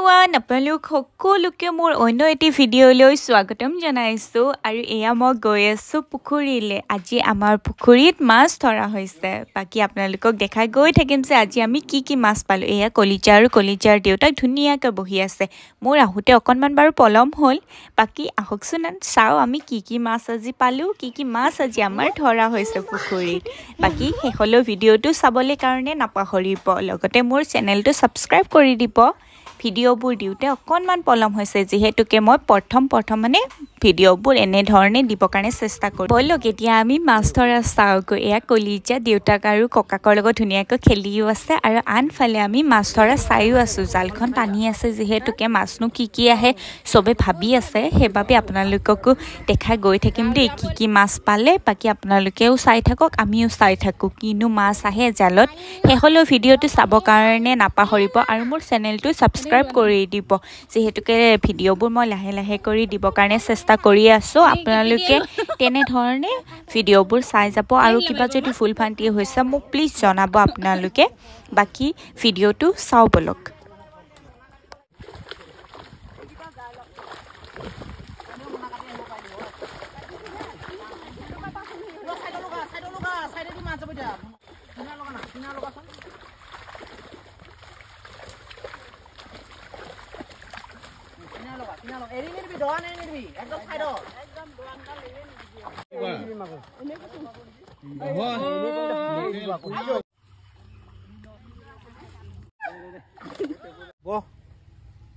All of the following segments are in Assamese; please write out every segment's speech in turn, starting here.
everyone, আপোনালোক সকলোকে মোৰ অন্য এটি ভিডিঅ'লৈ স্বাগতম জনাইছো আৰু এয়া মই গৈ আছো পুখুৰীলে আজি আমাৰ পুখুৰীত মাছ ধৰা হৈছে বাকি আপোনালোকক দেখাই গৈ থাকিম যে আজি আমি কি মাছ পালো এয়া কলিজা আৰু কলিজাৰ দেউতাক ধুনিয়াকৈ বহি আছে মোৰ আহুতে অকনমান বাৰু পলম হ'ল বাকি আহকচোন চাও আমি কি মাছ আজি পালো কি মাছ আজি আমাৰ ধৰা হৈছে পুখুৰীত বাকি হেখলো ভিডিঅ'টো চাবলৈ কাৰণে নাপাহৰিব লগতে মোৰ চেনেলটো সাবস্ক্ৰাইব কৰি দিব ভিডিঅ'বোৰ দিউতে অকনমান পলম হৈছে যেহেতুকে মই প্ৰথম মানে ভিডিঅ'বোৰ এনে ধৰণে দিব কাৰণে চেষ্টা কৰো বলক এতিয়া আমি মাছ ধৰা চাওক এয়া কলিজা দেউতাক আৰু ককাকৰ লগত ধুনিয়াকৈ খেলিও আছে আৰু আনফালে আমি মাছ ধৰা চাইও আছো জালখন টানি আছে যেহেতুকে মাছনো কি আহে সবে ভাবি আছে হেবাবে আপোনালোককো দেখাই গৈ থাকিম দেই কি মাছ পালে বাকি আপোনালোকেও চাই থাকক আমিও চাই থাকো কিনো মাছ আহে জালত হেহলো ভিডিঅ'টো চাব কাৰণে নাপাহৰিব আৰু মোৰ চেনেলটো সাবস্ক্ৰাইব কৰি দিব যেহেতুকে ভিডিঅ'বোৰ মই লাহে কৰি দিব কাৰণে চেষ্টা কৰি আছো আপোনালোকে তেনে ধৰণে ভিডিঅ'বোৰ চাই যাব আৰু কিবা যদি ফুল ফান্তি হৈছে মোক প্লিজ জনাব আপোনালোকে বাকি ভিডিঅ'টো চাও বলক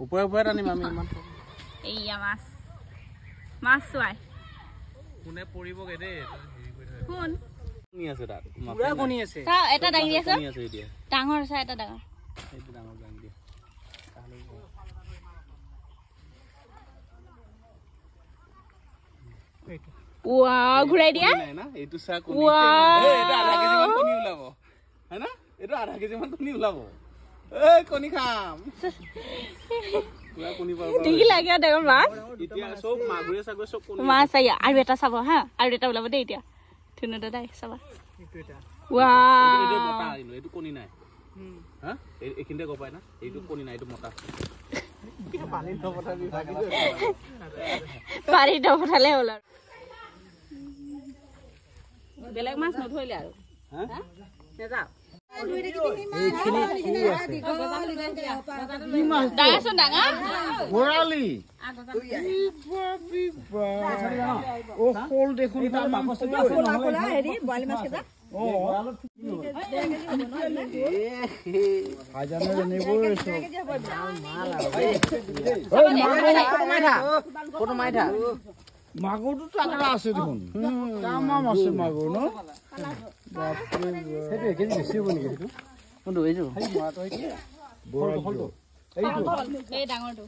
উপরে টানিম আমি ইমান এইয়া মাছ চোৱাই কোনে পৰিবগে দে কোন কোনি আছে তাত পুৰা কোনি আছে চা এটা ডাঙি আছে কোনি আছে এতিয়া ডাঙৰ চা এটা ডাঙৰ এইটো ডাঙৰ ডাঙ দিয়া ওয়াও ঘুৰাই দিয়া নাই না এইটো চা কোনি এটা আধা কেজি মান কোনি ওলাব হয় না এটা আধা কেজি মান কোনি ওলাব এই কোনি খাম পুৰা কোনি পাব ঠিক লাগে ডাঙৰ মাছ এতিয়া সব মাগুৰে সাগৰে সব কোনি মাছ আইয়া আৰু এটা চাব হা আৰু এটা ওলাব দেই এতিয়া ধুনু দাদা চাবা এইটো এটা ওয়াও এইটো মতা আইলো এইটো কোনি নাই হা এইখিনতে গপাই না এইটো কোনি নাই এইটো মতা পানী নপঠা বিভাগী পাৰি নপঠালে হ'ল আৰু বেলেগ মাছ নধৰিলে আৰু হা নেযাও গোৰালি ও খোল দেখোন মাগুৰটো টাকৰা আছে দেখোন তামাম আছে মাগুৰ ন সেইটো একেজি বেছি হ'ব নেকি সেইটো কোনটো এইটো এই ডাঙৰটো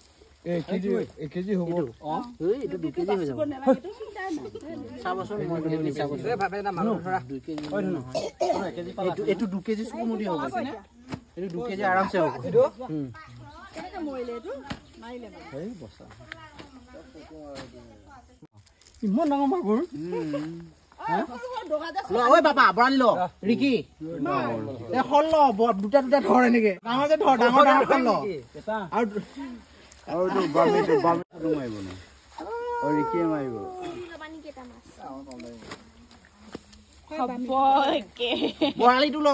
এক কেজি হ'ব অ এইটো 2 কেজি হৈ যাব চাবচোন মই চাবচোন ভাবে না মানুহ ধৰা 2 কেজি হয় নহয় এইটো 2 কেজি সুমুদি হ'ব এইটো 2 কেজি আৰামছে হ'ব এইটো কেনেকৈ মৰিলে এইটো মাৰিলে এই বসা ইমান ডাঙৰ মাগুৰ ল ঐ বাবা বৰালি ল ৰিকি এ হল ল দুটা ধৰ এনেকে ডাঙৰ যে ধৰ ডাঙৰ হল ল আৰু তো বামিটো মাৰিব না আৰু ৰিকিয়ে মাৰিব পানী কেটা মাছ হবকে বৰালিটো ল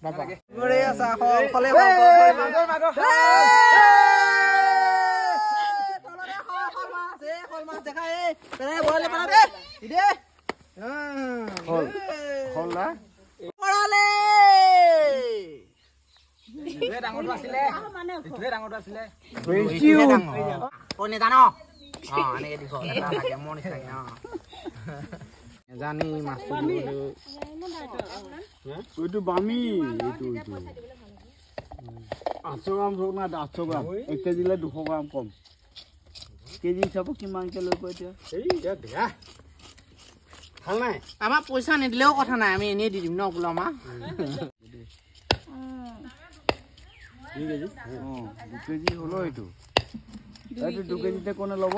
বাবা গৰে আছা হলে জানি মাছটো এইটো বামি এইটো 800 গ্ৰাম না 800 গ্ৰাম 1 কেজিলে 200 গ্ৰাম কম কেজি হিচাপত কিমানকে লৈ কয় এতিয়া এই দিয়া ভাল নাই আমাৰ পইচা নিদিলেও কথা নাই আমি এনেই দি দিম ন গুলামা 2 কেজি হলো এইটো 2 কেজিতে কোনে ল'ব